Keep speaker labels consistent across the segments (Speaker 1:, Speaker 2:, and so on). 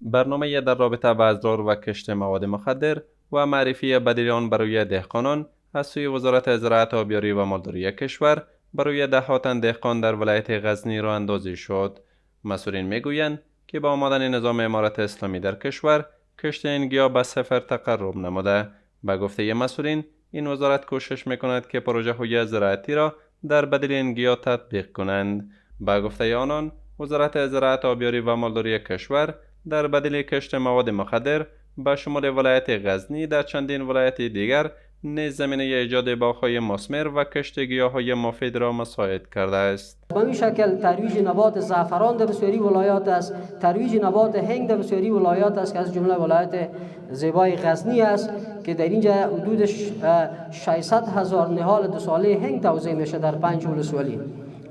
Speaker 1: برنامه در رابطه با اضرار و کشت مواد مخدر و معرفی بدیل آن برای دهقانان از سوی وزارت زراعت، آبیاری و مالداری کشور برای دهها تن دهقان در ولایت غزنی راه اندازی شد. مسئولین میگویند که با آمدن نظام امارت اسلامی در کشور، کشت این گیاه به صفر تقرب نموده. به گفته مسئولین، این وزارت کوشش میکند که پروژه های زراعتی را در بدیل این گیاه تطبیق کنند. به گفته آنان، وزارت زراعت، آبیاری و مالداری کشور در بدیل کشت مواد مخدر به شمول ولایت غزنی در چندین ولایت دیگر نیز زمینه ایجاد باغ‌های مثمر و کشت گیاه‌های مفید را مساعد کرده است.
Speaker 2: به این شکل ترویج نبات زعفران در بسیاری ولایات است، ترویج نبات هنگ در بسیاری ولایات است که از جمله ولایت زیبای غزنی است که در اینجا حدود 600,000 نهال 2 ساله هنگ توزیع میشه در 5 ولسوالی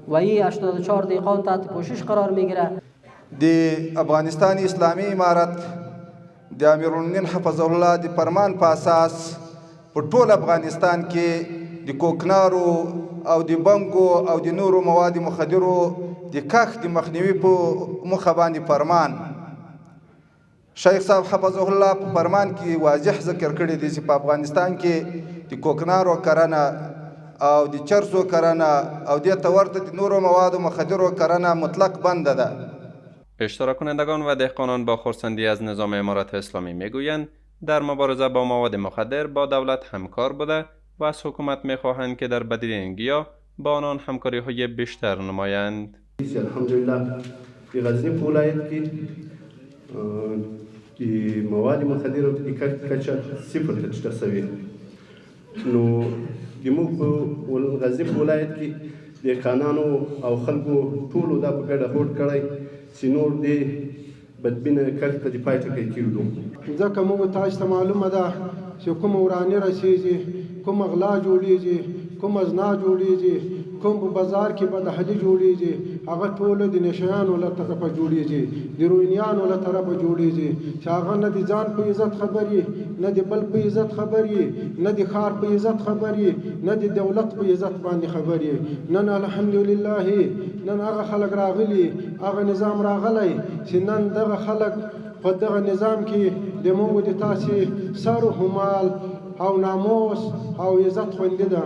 Speaker 2: و این 84 دهقان تحت پوشش قرار میگیره.
Speaker 3: د افغانستان اسلامي امارت د امیرالمؤمنین حفظه الله د فرمان په اساس په ټول افغانستان کې د کوکنارو او د بنګو او د نورو مواد مخدرو د کښت د مخنیوي په موخه باندې فرمان شیخ صاحب حفظه الله په فرمان کې واضح ذکر کړی دی چې په افغانستان کې د کوکنارو کرنه او د چرسو کرنه او د ورته د نورو مواد مخدرو کرنه مطلق بند ده.
Speaker 1: اشتراک کنندگان و دهقانان با خرسندی از نظام امارت اسلامی میگویند در مبارزه با مواد مخدر با دولت همکار بوده و از حکومت میخواهند که در بدیل این گیاه با آنان همکاری های بیشتر نمایند.
Speaker 4: الحمدلله في غزني په ولایت کې د مواد مخدر د کچه صفر ته ټیټه شوې نو د موږ په غزني په ولایت کې دهقانانو او خلکو ټولو دا په ګډه هوډ کړی چې نور دې بدبینه کښت ته د پای ټکی کېږدو.
Speaker 5: ځکه موږ تاسو ته معلومه ده چې کوم وراني رسیږي، کوم غلا جوړیږي، کوم ازنا جوړیږي، کوم په بازار کې بدحلي جوړیږي، هغه ټول د نشیانو له طرفه جوړیږي، د روینیانو له طرفه جوړیږي چې هغه نه د ځان په عزت خبري، نه د بل په عزت خبري، نه د ښار په عزت خبري، نه د دولت په عزت باندې خبري. نن الحمدلله نن هغه خلک راغلي، هغه نظام راغلی چې نن دغه خلک په دغه نظام کې د موږ د تاسې سر و مال او ناموس او عزت خوندی ده.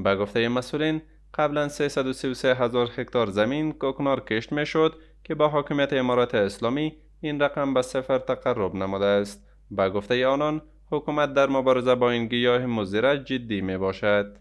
Speaker 1: به گفته مسئولین، قبلا 333,000 هکتار زمین کوکنار کشت می شد که با حاکمیت امارت اسلامی این رقم به صفر تقرب نموده است. به گفته آنان، حکومت در مبارزه با این گیاه مضر جدی می باشد.